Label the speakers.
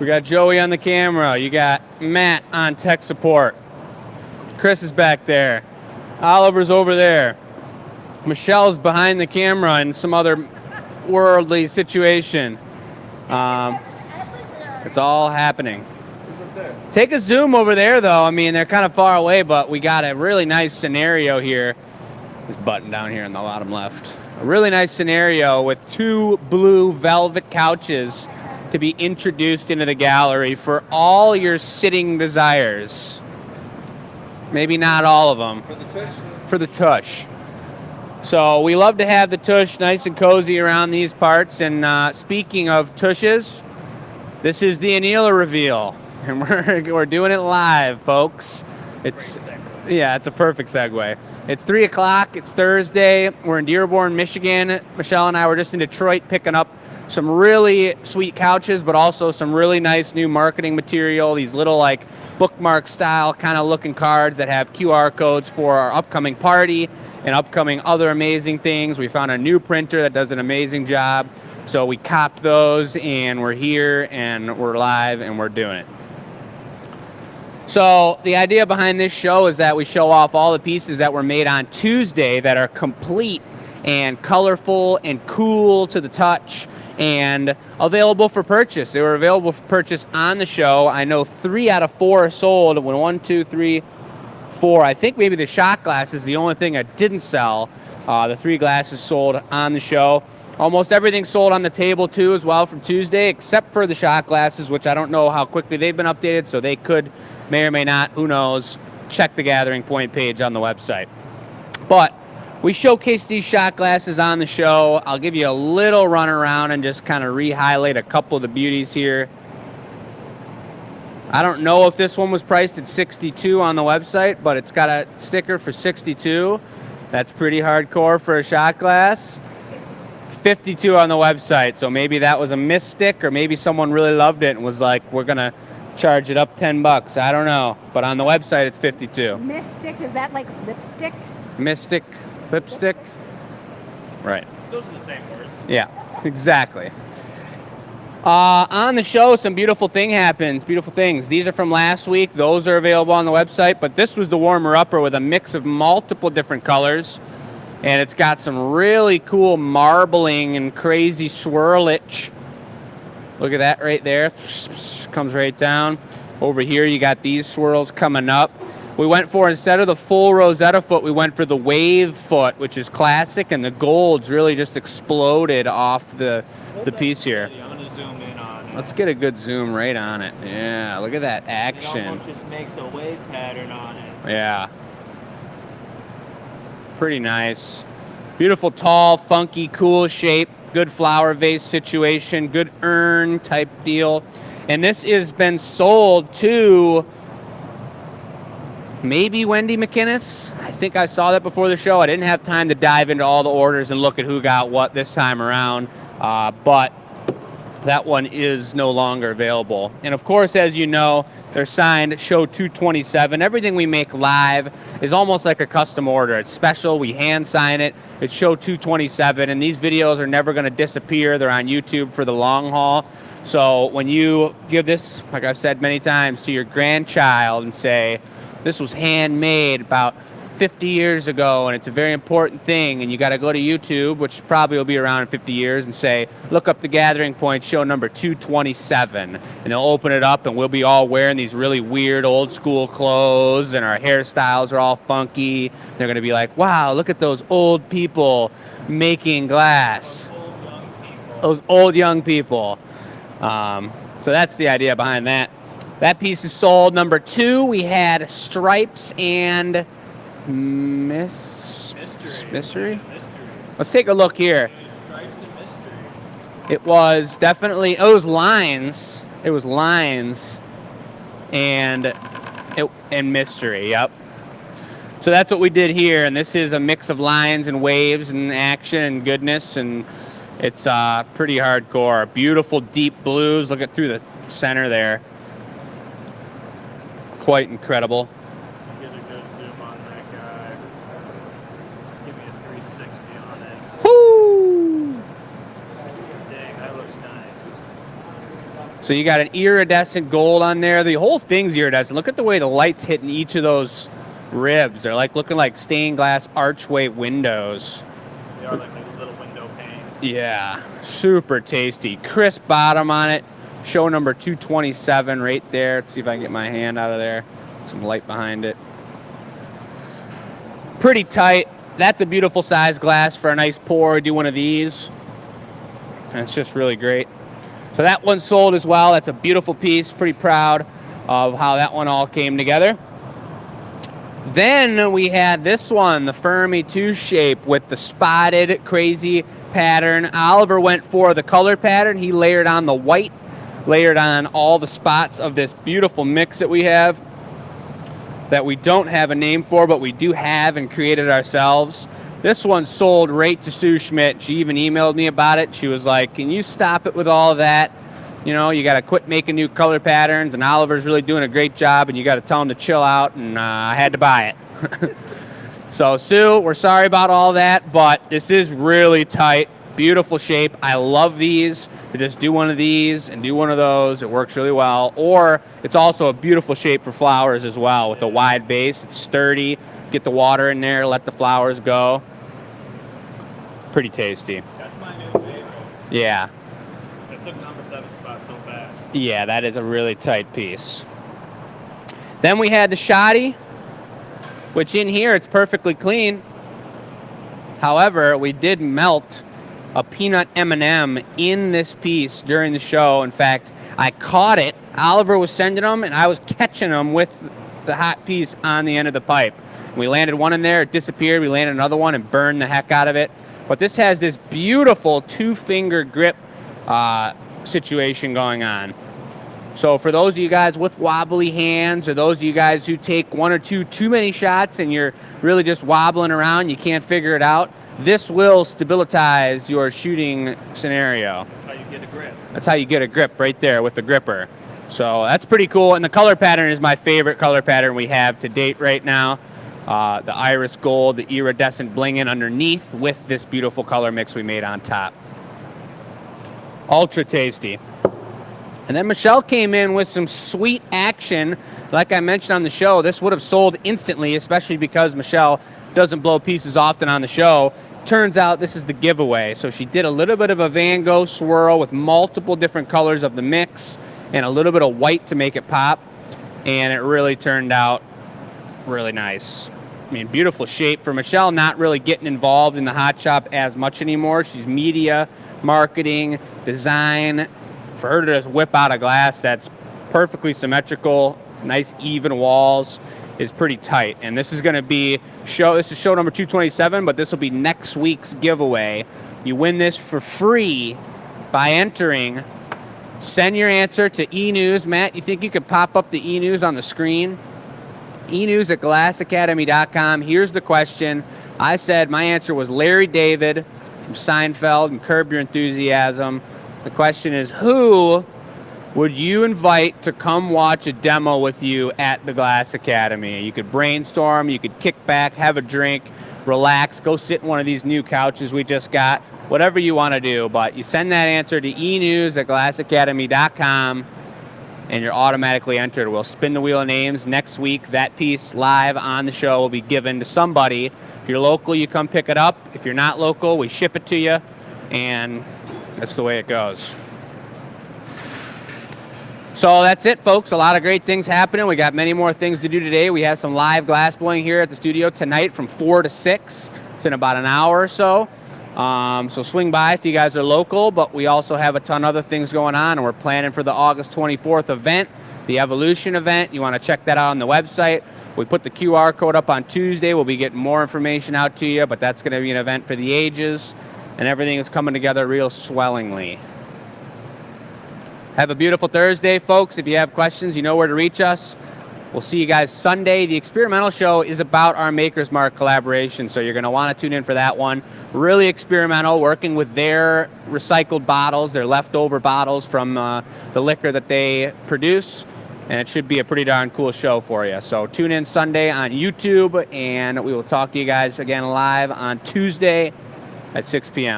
Speaker 1: We got Joey on the camera. You got Matt on tech support. Chris is back there. Oliver's over there. Michelle's behind the camera in some other worldly situation. It's all happening. Take a zoom over there, though. I mean, they're kind of far away, but we got a really nice scenario here. This button down here on the bottom left. A really nice scenario with 2 blue velvet couches to be introduced into the gallery for all your sitting desires. Maybe not all of them.
Speaker 2: For the tush?
Speaker 1: For the tush. So we love to have the tush nice and cozy around these parts. And speaking of tushes, this is the Annealer reveal. And we're doing it live, folks. It's a perfect segue. It's 3 o'clock. It's Thursday. We're in Dearborn, Michigan. Michelle and I were just in Detroit picking up some really sweet couches, but also some really nice new marketing material. These little like bookmark style kind of looking cards that have QR codes for our upcoming party and upcoming other amazing things. We found a new printer that does an amazing job. So we copped those and we're here and we're live and we're doing it. So the idea behind this show is that we show off all the pieces that were made on Tuesday that are complete and colorful and cool to the touch and available for purchase. They were available for purchase on the show. I know 3 out of 4 are sold. 1, 2, 3, 4. I think maybe the shot glass is the only thing that didn't sell. The 3 glasses sold on the show. Almost everything sold on the table too as well from Tuesday, except for the shot glasses, which I don't know how quickly they've been updated, so they may or may not, who knows, check the Gathering Point page on the website. But we showcase these shot glasses on the show. I'll give you a little run around and just kind of re-highlight a couple of the beauties here. I don't know if this one was priced at $62 on the website, but it's got a sticker for $62. That's pretty hardcore for a shot glass. $52 on the website, so maybe that was a mystic, or maybe someone really loved it and was like, we're gonna charge it up $10. I don't know, but on the website it's $52.
Speaker 3: Mystic, is that like lipstick?
Speaker 1: Mystic, lipstick, right?
Speaker 4: Those are the same words.
Speaker 1: Yeah, exactly. On the show, some beautiful things. These are from last week. Those are available on the website, but this was the warmer-upper with a mix of multiple different colors. And it's got some really cool marbling and crazy swirlage. Look at that right there. Comes right down. Over here, you got these swirls coming up. We went for, instead of the full Rosetta foot, we went for the wave foot, which is classic, and the gold's really just exploded off the piece here.
Speaker 4: I'm going to zoom in on it.
Speaker 1: Let's get a good zoom right on it. Yeah, look at that action.
Speaker 4: It almost just makes a wave pattern on it.
Speaker 1: Yeah. Pretty nice. Beautiful, tall, funky, cool shape. Good flower vase situation. Good urn type deal. And this has been sold to maybe Wendy McInnes. I think I saw that before the show. I didn't have time to dive into all the orders and look at who got what this time around. But that one is no longer available. And of course, as you know, they're signed Show 227. Everything we make live is almost like a custom order. It's special. We hand sign it. It's Show 227. And these videos are never going to disappear. They're on YouTube for the long haul. So when you give this, like I've said many times, to your grandchild and say, this was handmade about 50 years ago, and it's a very important thing, and you got to go to YouTube, which probably will be around in 50 years, and say, look up the Gathering Point show number 227, and they'll open it up, and we'll be all wearing these really weird old school clothes, and our hairstyles are all funky. They're going to be like, wow, look at those old people making glass. Those old young people. So that's the idea behind that. That piece is sold. Number 2, we had Stripes and Mystery? Let's take a look here.
Speaker 4: Stripes and Mystery.
Speaker 1: It was definitely, it was lines and Mystery, yep. So that's what we did here, and this is a mix of lines and waves and action and goodness, and it's pretty hardcore. Beautiful deep blues. Look at through the center there. Quite incredible.
Speaker 4: Get a good zoom on that guy. Give me a 360 on it.
Speaker 1: Woo!
Speaker 4: Dang, that looks nice.
Speaker 1: So you got an iridescent gold on there. The whole thing's iridescent. Look at the way the light's hitting each of those ribs. They're like looking like stained glass archway windows.
Speaker 4: They are like little window panes.
Speaker 1: Yeah, super tasty. Crisp bottom on it. Show number 227 right there. Let's see if I can get my hand out of there. Some light behind it. Pretty tight. That's a beautiful size glass for a nice pour. Do one of these. And it's just really great. So that one sold as well. That's a beautiful piece. Pretty proud of how that one all came together. Then we had this one, the Fermi 2 shape with the spotted crazy pattern. Oliver went for the color pattern. He layered on the white, layered on all the spots of this beautiful mix that we have, that we don't have a name for, but we do have and created ourselves. This one sold right to Sue Schmidt. She even emailed me about it. She was like, can you stop it with all of that? You know, you got to quit making new color patterns, and Oliver's really doing a great job, and you got to tell him to chill out, and I had to buy it. So, Sue, we're sorry about all that, but this is really tight, beautiful shape. I love these. You just do one of these and do one of those. It works really well. Or it's also a beautiful shape for flowers as well with a wide base. It's sturdy. Get the water in there, let the flowers go. Pretty tasty.
Speaker 4: That's my new favorite.
Speaker 1: Yeah.
Speaker 4: It took number 7 spot so fast.
Speaker 1: Yeah, that is a really tight piece. Then we had the shoddy, which in here it's perfectly clean. However, we did melt a peanut M&M in this piece during the show. In fact, I caught it. Oliver was sending them, and I was catching them with the hot piece on the end of the pipe. We landed one in there, it disappeared. We landed another one and burned the heck out of it. But this has this beautiful 2-finger grip situation going on. So for those of you guys with wobbly hands, or those of you guys who take one or two too many shots and you're really just wobbling around, you can't figure it out, this will stabilize your shooting scenario.
Speaker 4: That's how you get a grip.
Speaker 1: That's how you get a grip right there with the gripper. So that's pretty cool. And the color pattern is my favorite color pattern we have to date right now. The iris gold, the iridescent blinging underneath with this beautiful color mix we made on top. Ultra tasty. And then Michelle came in with some sweet action. Like I mentioned on the show, this would have sold instantly, especially because Michelle doesn't blow pieces often on the show. Turns out this is the giveaway. So she did a little bit of a Van Gogh swirl with multiple different colors of the mix and a little bit of white to make it pop. And it really turned out really nice. I mean, beautiful shape. For Michelle, not really getting involved in the hot shop as much anymore. She's media, marketing, design. For her to just whip out a glass that's perfectly symmetrical, nice even walls, is pretty tight. And this is going to be this is show number 227, but this will be next week's giveaway. You win this for free by entering. Send your answer to e-news. Matt, you think you could pop up the e-news on the screen? E-news at glassacademy.com. Here's the question. I said my answer was Larry David from Seinfeld and Curb Your Enthusiasm. The question is, who would you invite to come watch a demo with you at the Glass Academy? You could brainstorm, you could kick back, have a drink, relax, go sit in one of these new couches we just got, whatever you want to do. But you send that answer to e-news at glassacademy.com, and you're automatically entered. We'll spin the wheel of names. Next week, that piece live on the show will be given to somebody. If you're local, you come pick it up. If you're not local, we ship it to you, and that's the way it goes. So that's it, folks. A lot of great things happening. We got many more things to do today. We have some live glass blowing here at the studio tonight from 4 to 6. It's in about an hour or so. So swing by if you guys are local, but we also have a ton of other things going on, and we're planning for the August 24th event, the Evolution event. You want to check that out on the website. We put the QR code up on Tuesday. We'll be getting more information out to you, but that's going to be an event for the ages, and everything is coming together real swellingly. Have a beautiful Thursday, folks. If you have questions, you know where to reach us. We'll see you guys Sunday. The experimental show is about our Maker's Mark collaboration, so you're going to want to tune in for that one. Really experimental, working with their recycled bottles, their leftover bottles from the liquor that they produce, and it should be a pretty darn cool show for you. So tune in Sunday on YouTube, and we will talk to you guys again live on Tuesday at 6 p.m.